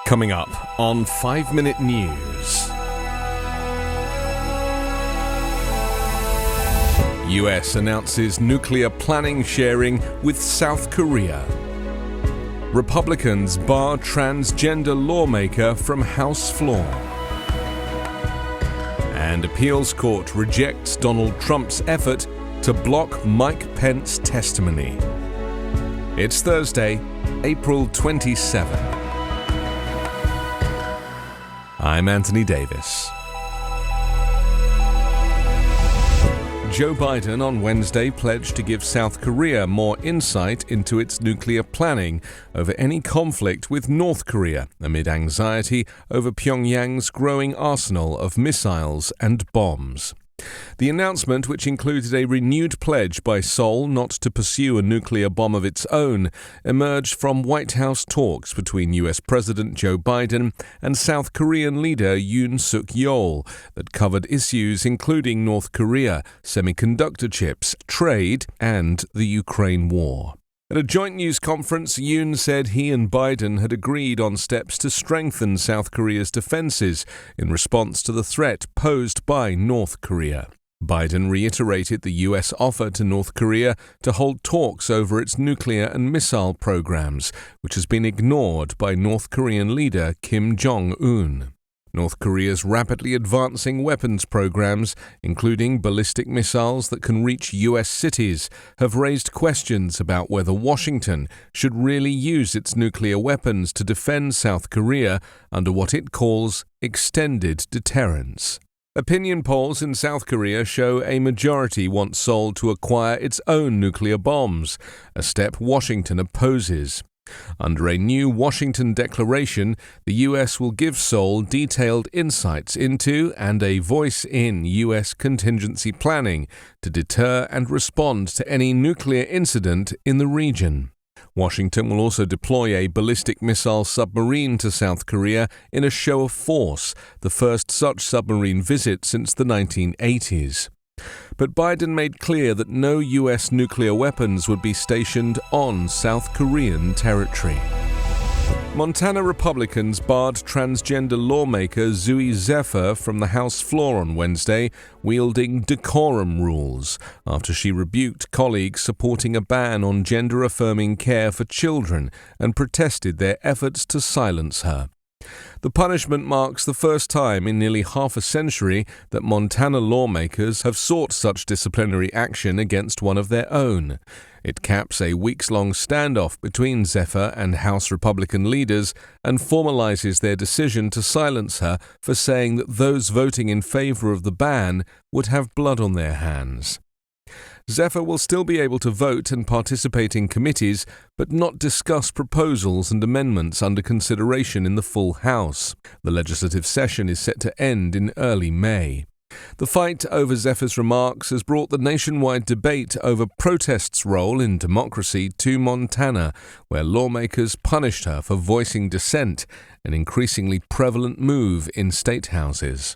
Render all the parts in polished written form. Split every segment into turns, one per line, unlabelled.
Coming up on 5 Minute News. US announces nuclear planning sharing with South Korea. Republicans bar transgender lawmaker from House floor. And appeals court rejects Donald Trump's effort to block Mike Pence testimony. It's Thursday, April 27. I'm Anthony Davis. Joe Biden on Wednesday pledged to give South Korea more insight into its nuclear planning over any conflict with North Korea, amid anxiety over Pyongyang's growing arsenal of missiles and bombs. The announcement, which included a renewed pledge by Seoul not to pursue a nuclear bomb of its own, emerged from White House talks between U.S. President Joe Biden and South Korean leader Yoon Suk-yeol that covered issues including North Korea, semiconductor chips, trade, and the Ukraine war. At a joint news conference, Yoon said he and Biden had agreed on steps to strengthen South Korea's defenses in response to the threat posed by North Korea. Biden reiterated the U.S. offer to North Korea to hold talks over its nuclear and missile programs, which has been ignored by North Korean leader Kim Jong-un. North Korea's rapidly advancing weapons programs, including ballistic missiles that can reach U.S. cities, have raised questions about whether Washington should really use its nuclear weapons to defend South Korea under what it calls extended deterrence. Opinion polls in South Korea show a majority want Seoul to acquire its own nuclear bombs, a step Washington opposes. Under a new Washington declaration, the U.S. will give Seoul detailed insights into and a voice in U.S. contingency planning to deter and respond to any nuclear incident in the region. Washington will also deploy a ballistic missile submarine to South Korea in a show of force, the first such submarine visit since the 1980s. But Biden made clear that no U.S. nuclear weapons would be stationed on South Korean territory. Montana Republicans barred transgender lawmaker Zooey Zephyr from the House floor on Wednesday, wielding decorum rules, after she rebuked colleagues supporting a ban on gender-affirming care for children and protested their efforts to silence her. The punishment marks the first time in nearly half a century that Montana lawmakers have sought such disciplinary action against one of their own. It caps a weeks-long standoff between Zephyr and House Republican leaders and formalizes their decision to silence her for saying that those voting in favor of the ban would have blood on their hands. Zephyr will still be able to vote and participate in committees, but not discuss proposals and amendments under consideration in the full House. The legislative session is set to end in early May. The fight over Zephyr's remarks has brought the nationwide debate over protest's role in democracy to Montana, where lawmakers punished her for voicing dissent, an increasingly prevalent move in state houses.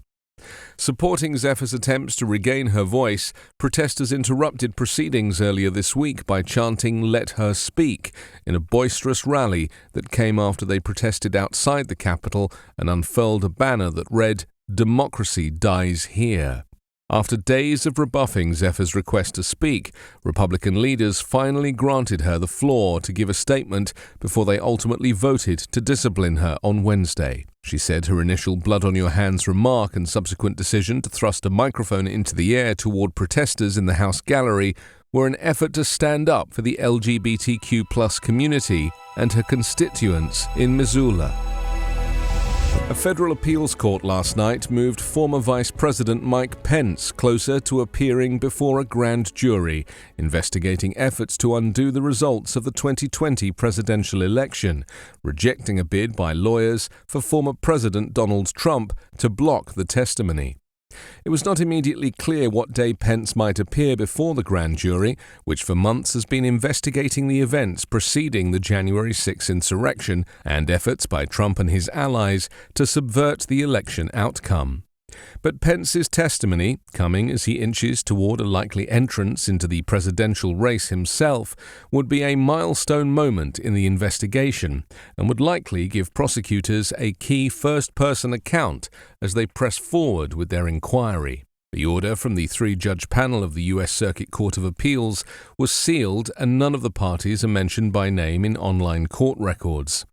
Supporting Zephyr's attempts to regain her voice, protesters interrupted proceedings earlier this week by chanting "Let her speak" in a boisterous rally that came after they protested outside the Capitol and unfurled a banner that read, "Democracy dies here." After days of rebuffing Zephyr's request to speak, Republican leaders finally granted her the floor to give a statement before they ultimately voted to discipline her on Wednesday. She said her initial blood on your hands remark and subsequent decision to thrust a microphone into the air toward protesters in the House gallery were an effort to stand up for the LGBTQ+ community and her constituents in Missoula. A federal appeals court last night moved former Vice President Mike Pence closer to appearing before a grand jury, investigating efforts to undo the results of the 2020 presidential election, rejecting a bid by lawyers for former President Donald Trump to block the testimony. It was not immediately clear what day Pence might appear before the grand jury, which for months has been investigating the events preceding the January 6 insurrection and efforts by Trump and his allies to subvert the election outcome. But Pence's testimony, coming as he inches toward a likely entrance into the presidential race himself, would be a milestone moment in the investigation and would likely give prosecutors a key first-person account as they press forward with their inquiry. The order from the three-judge panel of the U.S. Circuit Court of Appeals was sealed, and none of the parties are mentioned by name in online court records.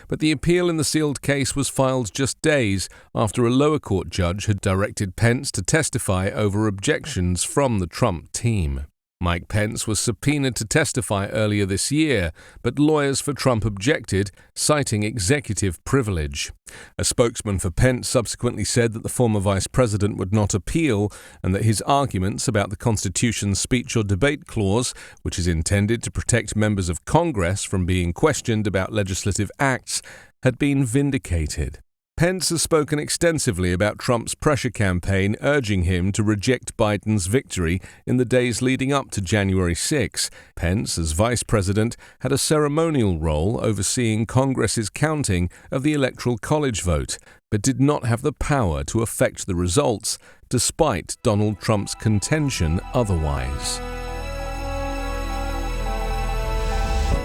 But the appeal in the sealed case was filed just days after a lower court judge had directed Pence to testify over objections from the Trump team. Mike Pence was subpoenaed to testify earlier this year, but lawyers for Trump objected, citing executive privilege. A spokesman for Pence subsequently said that the former vice president would not appeal and that his arguments about the Constitution's speech or debate clause, which is intended to protect members of Congress from being questioned about legislative acts, had been vindicated. Pence has spoken extensively about Trump's pressure campaign urging him to reject Biden's victory in the days leading up to January 6. Pence, as vice president, had a ceremonial role overseeing Congress's counting of the Electoral College vote, but did not have the power to affect the results, despite Donald Trump's contention otherwise.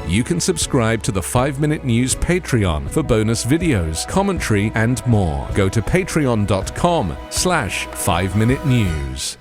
You can subscribe to the 5-Minute News Patreon for bonus videos, commentary, and more. Go to patreon.com/5-Minute News.